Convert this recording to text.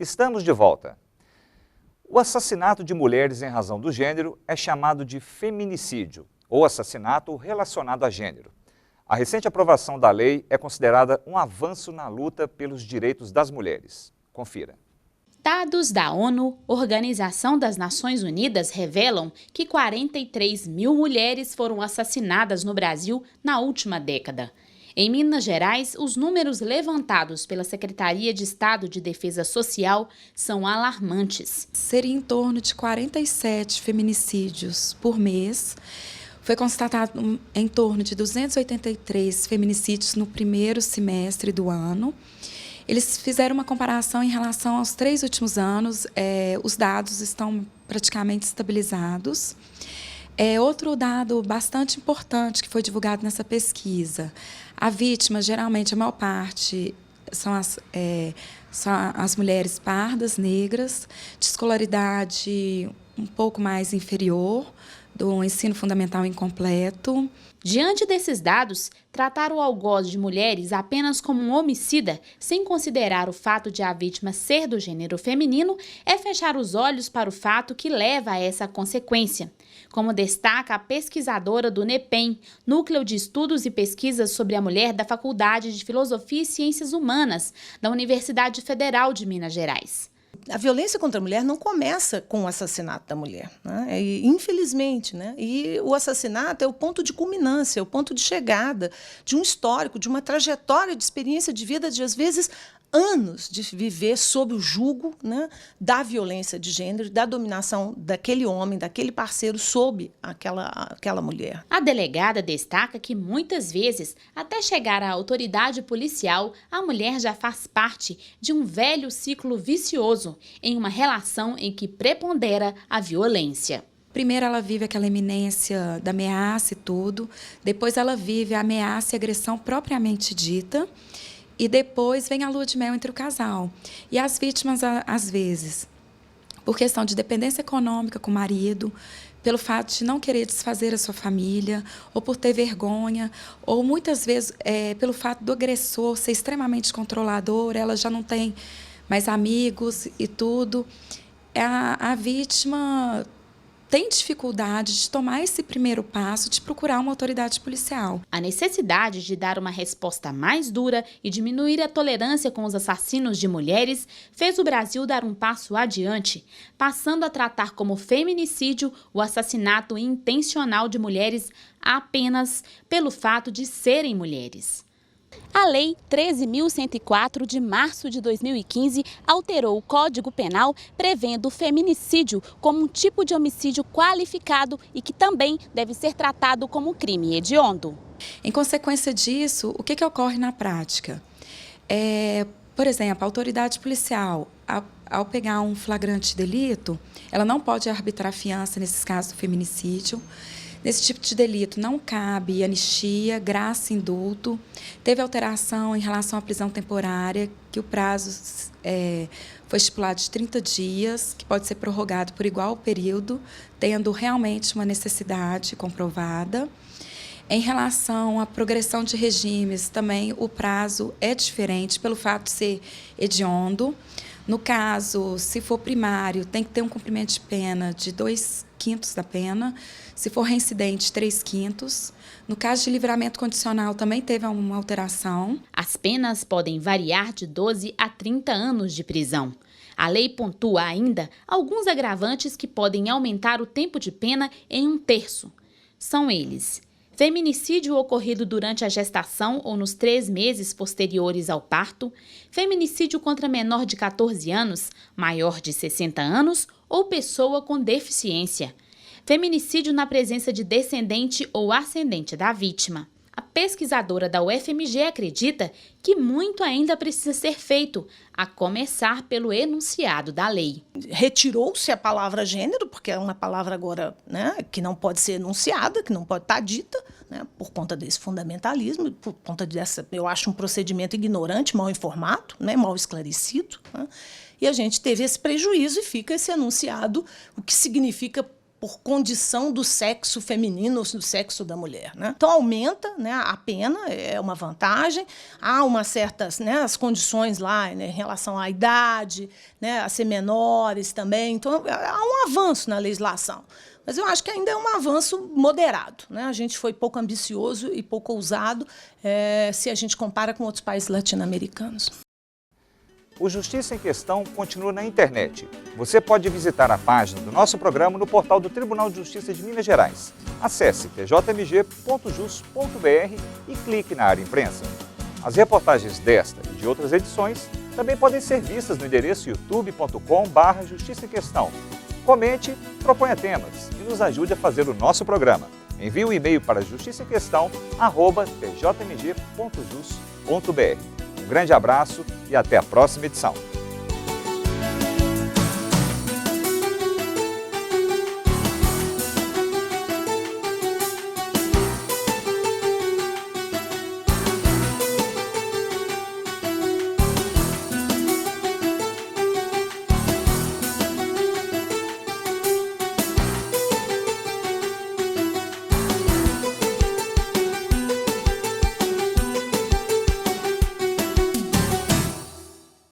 Estamos de volta. O assassinato de mulheres em razão do gênero é chamado de feminicídio, ou assassinato relacionado a gênero. A recente aprovação da lei é considerada um avanço na luta pelos direitos das mulheres. Confira. Dados da ONU, Organização das Nações Unidas, revelam que 43 mil mulheres foram assassinadas no Brasil na última década. Em Minas Gerais, os números levantados pela Secretaria de Estado de Defesa Social são alarmantes. Seria em torno de 47 feminicídios por mês. Foi constatado em torno de 283 feminicídios no primeiro semestre do ano. Eles fizeram uma comparação em relação aos 3 últimos anos, os dados estão praticamente estabilizados. Outro dado bastante importante que foi divulgado nessa pesquisa, a vítima, geralmente, a maior parte são as mulheres pardas, negras, de escolaridade um pouco mais inferior, do ensino fundamental incompleto. Diante desses dados, tratar o algoz de mulheres apenas como um homicida, sem considerar o fato de a vítima ser do gênero feminino, é fechar os olhos para o fato que leva a essa consequência. Como destaca a pesquisadora do NEPEM, Núcleo de Estudos e Pesquisas sobre a Mulher da Faculdade de Filosofia e Ciências Humanas, da Universidade Federal de Minas Gerais. A violência contra a mulher não começa com o assassinato da mulher, né? Infelizmente, né? E o assassinato é o ponto de culminância, é o ponto de chegada de um histórico, de uma trajetória de experiência de vida, de, às vezes, anos de viver sob o jugo, né, da violência de gênero, da dominação daquele homem, daquele parceiro sobre aquela mulher. A delegada destaca que, muitas vezes, até chegar à autoridade policial, a mulher já faz parte de um velho ciclo vicioso em uma relação em que prepondera a violência. Primeiro ela vive aquela iminência da ameaça e tudo, depois ela vive a ameaça e agressão propriamente dita, e depois vem a lua de mel entre o casal. E as vítimas, às vezes, por questão de dependência econômica com o marido, pelo fato de não querer desfazer a sua família, ou por ter vergonha, ou muitas vezes pelo fato do agressor ser extremamente controlador, ela já não tem mais amigos e tudo. A vítima tem dificuldade de tomar esse primeiro passo de procurar uma autoridade policial. A necessidade de dar uma resposta mais dura e diminuir a tolerância com os assassinos de mulheres fez o Brasil dar um passo adiante, passando a tratar como feminicídio o assassinato intencional de mulheres apenas pelo fato de serem mulheres. A Lei 13.104, de março de 2015, alterou o Código Penal, prevendo o feminicídio como um tipo de homicídio qualificado e que também deve ser tratado como crime hediondo. Em consequência disso, o que ocorre na prática? Por exemplo, a autoridade policial, ao pegar um flagrante delito, ela não pode arbitrar fiança nesses casos do feminicídio. Nesse tipo de delito não cabe anistia, graça e indulto. Teve alteração em relação à prisão temporária, que o prazo foi estipulado de 30 dias, que pode ser prorrogado por igual período, tendo realmente uma necessidade comprovada. Em relação à progressão de regimes, também o prazo é diferente pelo fato de ser hediondo. No caso, se for primário, tem que ter um cumprimento de pena de 2/5 da pena. Se for reincidente, 3/5. No caso de livramento condicional, também teve uma alteração. As penas podem variar de 12 a 30 anos de prisão. A lei pontua ainda alguns agravantes que podem aumentar o tempo de pena em 1/3. São eles: feminicídio ocorrido durante a gestação ou nos 3 meses posteriores ao parto, feminicídio contra menor de 14 anos, maior de 60 anos ou pessoa com deficiência, feminicídio na presença de descendente ou ascendente da vítima. A pesquisadora da UFMG acredita que muito ainda precisa ser feito, a começar pelo enunciado da lei. Retirou-se a palavra gênero, porque é uma palavra agora, né, que não pode ser enunciada, que não pode estar dita, né, por conta desse fundamentalismo, por conta dessa, eu acho, um procedimento ignorante, mal informado, né, mal esclarecido, né, e a gente teve esse prejuízo e fica esse enunciado, o que significa, por condição do sexo feminino ou do sexo da mulher, né? Então aumenta, né, a pena, é uma vantagem, há umas certas, né, as condições lá, né, em relação à idade, né, a ser menores também, então há um avanço na legislação. Mas eu acho que ainda é um avanço moderado, né? A gente foi pouco ambicioso e pouco ousado se a gente compara com outros países latino-americanos. O Justiça em Questão continua na internet. Você pode visitar a página do nosso programa no portal do Tribunal de Justiça de Minas Gerais. Acesse tjmg.jus.br e clique na área imprensa. As reportagens desta e de outras edições também podem ser vistas no endereço youtube.com/Justiça em Questão. Comente, proponha temas e nos ajude a fazer o nosso programa. Envie um e-mail para justiçaemquestão@tjmg.jus.br. Um grande abraço e até a próxima edição.